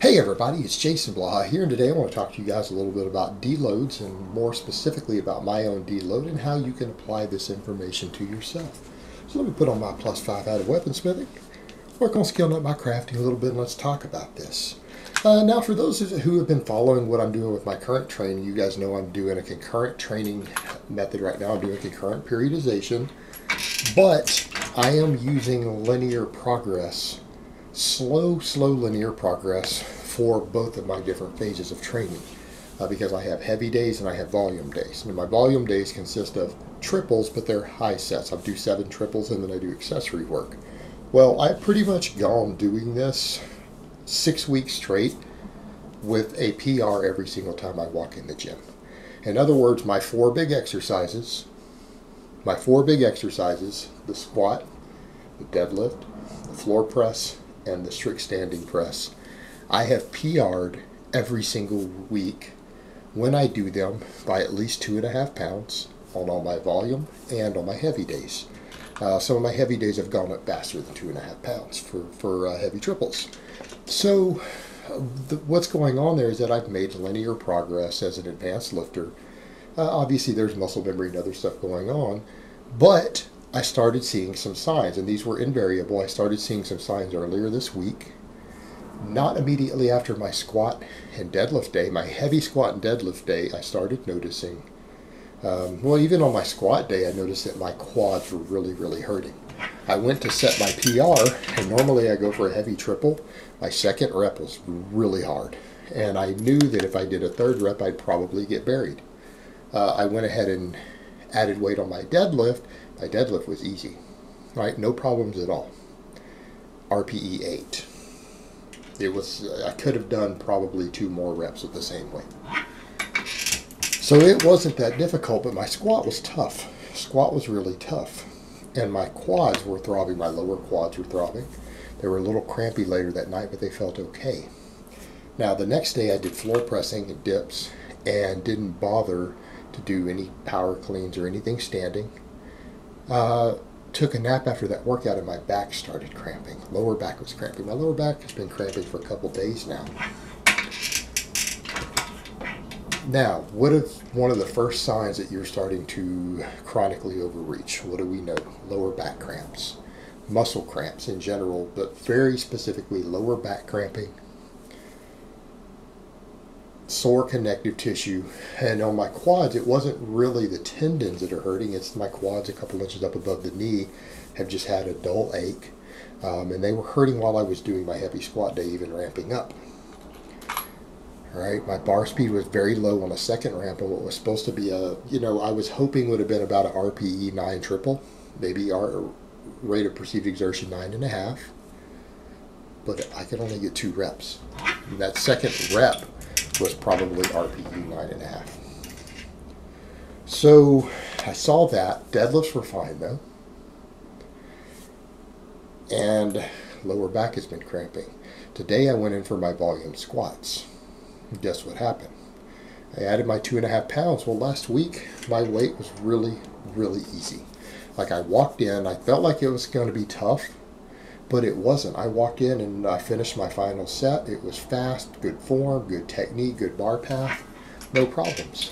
Hey everybody, it's Jason Blaha here, and today I want to talk to you guys a little bit about deloads, and more specifically about my own deload and how you can apply this information to yourself. So let me put on my +5 out of weaponsmithing, work on skilling up my crafting a little bit, and let's talk about this. Now for those who have been following what I'm doing with my current training, you guys know I'm doing a concurrent training method right now. I'm doing concurrent periodization, but I am using linear progress. Slow linear progress for both of my different phases of training because I have heavy days and I have volume days. And my volume days consist of triples, but they're high sets. I do 7 triples and then I do accessory work. Well, I've pretty much gone doing this 6 weeks straight with a PR every single time I walk in the gym. In other words, my four big exercises, the squat, the deadlift, the floor press, and the strict standing press, I have PR'd every single week when I do them by at least 2.5 pounds on all my volume and on my heavy days. Some of my heavy days have gone up faster than 2.5 pounds for heavy triples. So what's going on there is that I've made linear progress as an advanced lifter. Obviously there's muscle memory and other stuff going on, but I started seeing some signs, and these were invariable. I started seeing some signs earlier this week, not immediately after my squat and deadlift day. My heavy squat and deadlift day, I started noticing, well, even on my squat day, I noticed that my quads were really hurting. I went to set my PR, and normally I go for a heavy triple. My second rep was really hard, and I knew that if I did a third rep, I'd probably get buried. I went ahead and added weight on my deadlift. My deadlift was easy, right? No problems at all. RPE 8. It was, I could have done probably 2 more reps with the same weight. So it wasn't that difficult, but my squat was tough. Squat was really tough. And my quads were throbbing, my lower quads were throbbing. They were a little crampy later that night, but they felt okay. Now the next day I did floor pressing and dips and didn't bother to do any power cleans or anything standing. Took a nap after that workout and my back started cramping. Lower back was cramping. My lower back has been cramping for a couple days now. Now, what is one of the first signs that you're starting to chronically overreach? What do we know? Lower back cramps, muscle cramps in general, but very specifically lower back cramping, sore connective tissue, and on my quads it wasn't really the tendons that are hurting, it's my quads a couple inches up above the knee have just had a dull ache, and they were hurting while I was doing my heavy squat day, even ramping up. Alright, my bar speed was very low on a second ramp, and what was supposed to be a, I was hoping would have been about a RPE 9 triple, maybe our rate of perceived exertion 9.5, but I could only get 2 reps. And that second rep was probably RPE 9.5. So I saw that. Deadlifts were fine though. And lower back has been cramping. Today I went in for my volume squats. Guess what happened? I added my 2.5 pounds. Well, last week my weight was really easy. Like I walked in, I felt like it was going to be tough, but it wasn't. I walked in and I finished my final set. It was fast, good form, good technique, good bar path, no problems.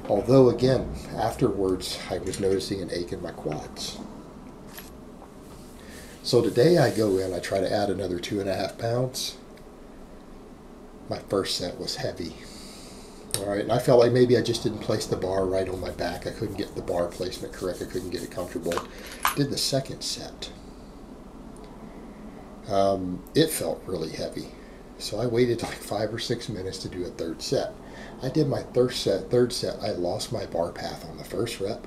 Although again, afterwards, I was noticing an ache in my quads. So today I go in, I try to add another 2.5 pounds. My first set was heavy. All right, and I felt like maybe I just didn't place the bar right on my back. I couldn't get the bar placement correct. I couldn't get it comfortable. Did the second set. It felt really heavy. So I waited like 5 or 6 minutes to do a third set. I did my third set. I lost my bar path on the first rep,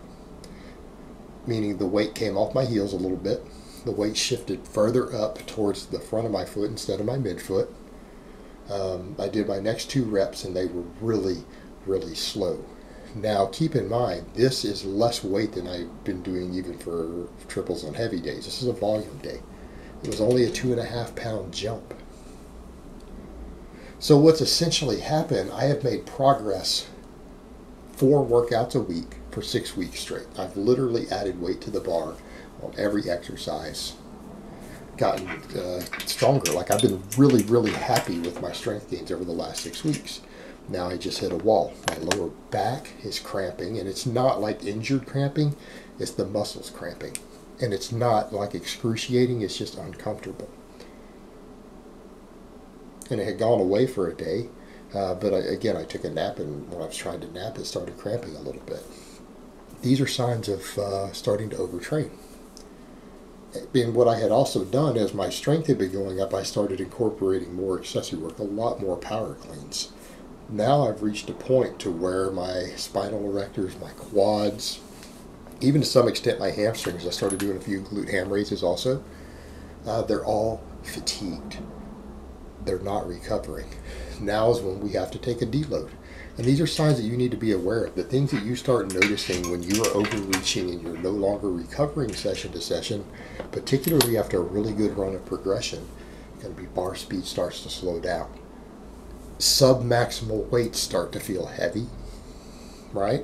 meaning the weight came off my heels a little bit. The weight shifted further up towards the front of my foot instead of my midfoot. I did my next 2 reps and they were really slow. Now keep in mind, this is less weight than I've been doing even for triples on heavy days. This is a volume day. It was only a 2.5 pound jump. So what's essentially happened, I have made progress 4 workouts a week for 6 weeks straight. I've literally added weight to the bar on every exercise. gotten stronger. Like I've been really, really happy with my strength gains over the last 6 weeks. Now I just hit a wall. My lower back is cramping, and it's not like injured cramping, it's the muscles cramping. And it's not like excruciating, it's just uncomfortable. And it had gone away for a day, but again, I took a nap, and when I was trying to nap, it started cramping a little bit. These are signs of starting to overtrain. And what I had also done, as my strength had been going up, I started incorporating more accessory work, a lot more power cleans. Now I've reached a point to where my spinal erectors, my quads, even to some extent my hamstrings, I started doing a few glute ham raises also, they're all fatigued. They're not recovering. Now is when we have to take a deload. And these are signs that you need to be aware of. The things that you start noticing when you are overreaching and you're no longer recovering session to session, particularly after a really good run of progression, going to be bar speed starts to slow down. Sub-maximal weights start to feel heavy, right?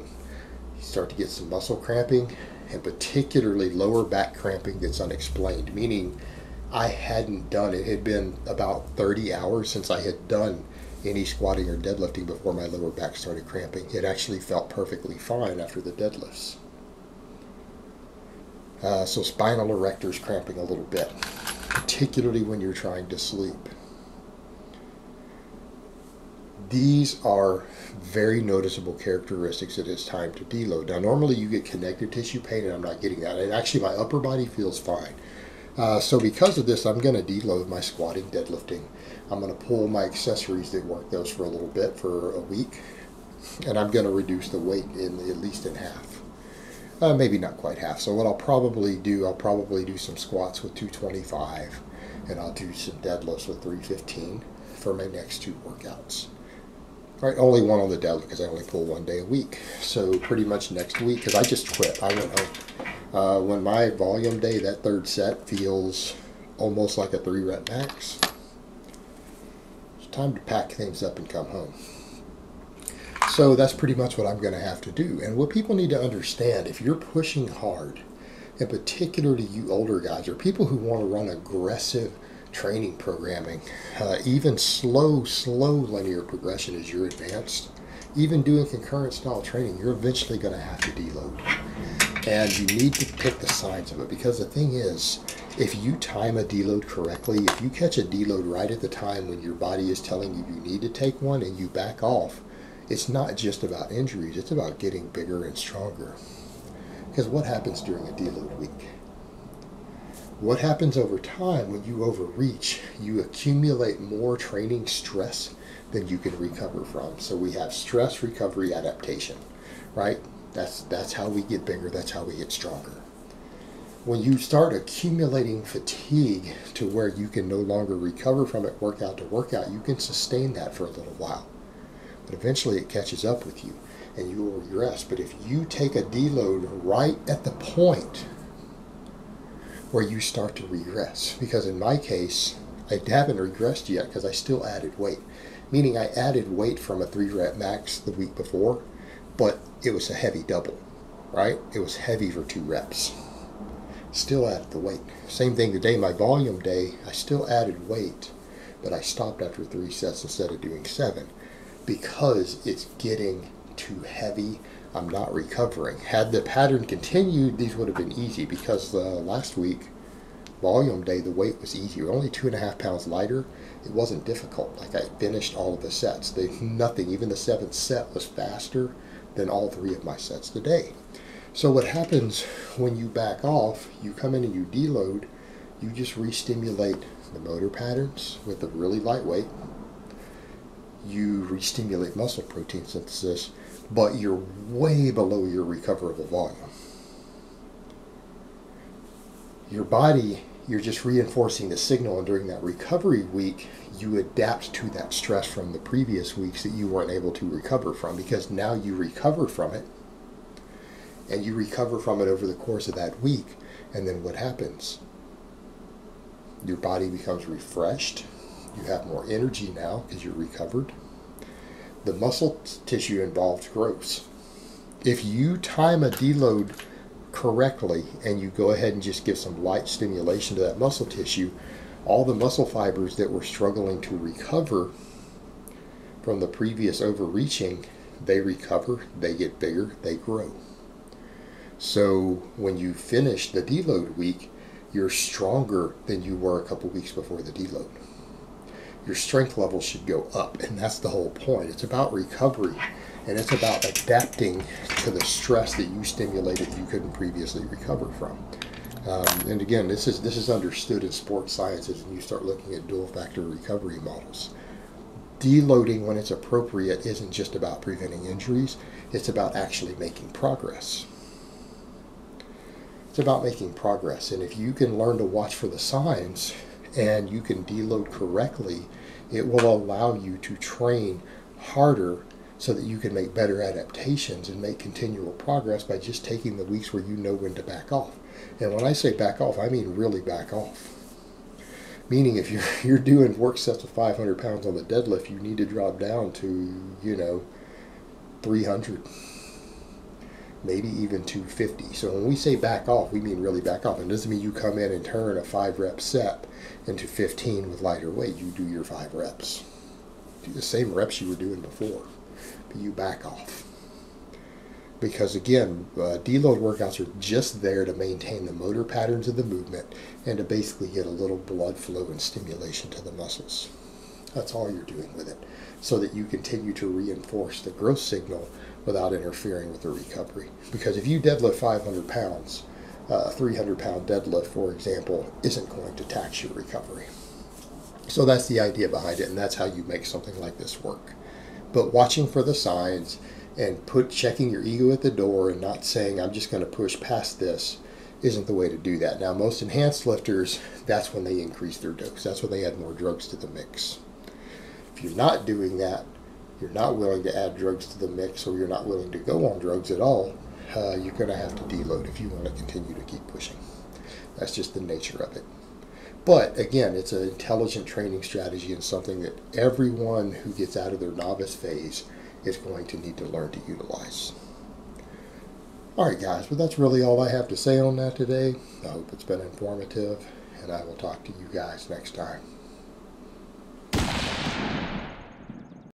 You start to get some muscle cramping, and particularly lower back cramping that's unexplained, meaning I hadn't done it. It had been about 30 hours since I had done any squatting or deadlifting before my lower back started cramping. It actually felt perfectly fine after the deadlifts. So spinal erectors cramping a little bit, particularly when you're trying to sleep. These are very noticeable characteristics that it's time to deload. Now normally you get connective tissue pain, and I'm not getting that. And actually my upper body feels fine. So because of this, I'm going to deload my squatting, deadlifting. I'm going to pull my accessories that work those for a little bit, for a week. And I'm going to reduce the weight at least in half. Maybe not quite half. So what I'll probably do some squats with 225. And I'll do some deadlifts with 315 for my next 2 workouts. All right, only one on the deadlift because I only pull 1 day a week. So pretty much next week, because I just quit. I went home. When my volume day, that 3rd set feels almost like a 3-rep max. It's time to pack things up and come home. So that's pretty much what I'm going to have to do. And what people need to understand, if you're pushing hard, and particularly you older guys or people who want to run aggressive training programming, even slow linear progression as you're advanced, even doing concurrent style training, you're eventually going to have to deload. And you need to pick the signs of it, because the thing is, if you time a deload correctly, if you catch a deload right at the time when your body is telling you you need to take one and you back off, it's not just about injuries, it's about getting bigger and stronger. Because what happens during a deload week? What happens over time when you overreach? You accumulate more training stress than you can recover from. So we have stress, recovery, adaptation, right? That's how we get bigger, that's how we get stronger. When you start accumulating fatigue to where you can no longer recover from it workout to workout, you can sustain that for a little while. But eventually it catches up with you and you will regress. But if you take a deload right at the point where you start to regress, because in my case, I haven't regressed yet because I still added weight. Meaning I added weight from a 3-rep max the week before, but it was a heavy double, right? It was heavy for 2 reps. Still added the weight. Same thing today, my volume day, I still added weight, but I stopped after 3 sets instead of doing 7 because it's getting too heavy. I'm not recovering. Had the pattern continued, these would have been easy, because last week, volume day, the weight was easier. Only 2.5 pounds lighter. It wasn't difficult. Like, I finished all of the sets. Nothing, even the 7th set was faster than all 3 of my sets today. So what happens when you back off, you come in and you deload, you just re-stimulate the motor patterns with a really light weight. You re-stimulate muscle protein synthesis, but you're way below your recoverable volume. Your body, you're just reinforcing the signal, and during that recovery week, you adapt to that stress from the previous weeks that you weren't able to recover from, because now you recover from it, and you recover from it over the course of that week. And then what happens? Your body becomes refreshed. You have more energy now because you're recovered. The muscle tissue involved grows. If you time a deload correctly and you go ahead and just give some light stimulation to that muscle tissue, all the muscle fibers that were struggling to recover from the previous overreaching, they recover, they get bigger, they grow. So when you finish the deload week, you're stronger than you were a couple weeks before the deload. Your strength level should go up, and that's the whole point. It's about recovery, and it's about adapting to the stress that you stimulated you couldn't previously recover from. And again, this is understood in sports sciences, and you start looking at dual factor recovery models. Deloading, when it's appropriate, isn't just about preventing injuries. It's about actually making progress. It's about making progress, and if you can learn to watch for the signs and you can deload correctly, it will allow you to train harder so that you can make better adaptations and make continual progress by just taking the weeks where you know when to back off. And when I say back off, I mean really back off. Meaning if you're doing work sets of 500 pounds on the deadlift, you need to drop down to, 300. Maybe even 250. So when we say back off, we mean really back off. And it doesn't mean you come in and turn a 5 rep set into 15 with lighter weight. You do your 5 reps. Do the same reps you were doing before, but you back off. Because again, deload workouts are just there to maintain the motor patterns of the movement and to basically get a little blood flow and stimulation to the muscles. That's all you're doing with it, so that you continue to reinforce the growth signal without interfering with the recovery. Because if you deadlift 500 pounds, a 300-pound deadlift, for example, isn't going to tax your recovery. So that's the idea behind it, and that's how you make something like this work. But watching for the signs and checking your ego at the door and not saying, I'm just going to push past this, isn't the way to do that. Now, most enhanced lifters, that's when they increase their dose. That's when they add more drugs to the mix. If you're not doing that, you're not willing to add drugs to the mix, or you're not willing to go on drugs at all, you're going to have to deload if you want to continue to keep pushing. That's just the nature of it. But again, it's an intelligent training strategy and something that everyone who gets out of their novice phase is going to need to learn to utilize. Alright guys, well that's really all I have to say on that today. I hope it's been informative, and I will talk to you guys next time.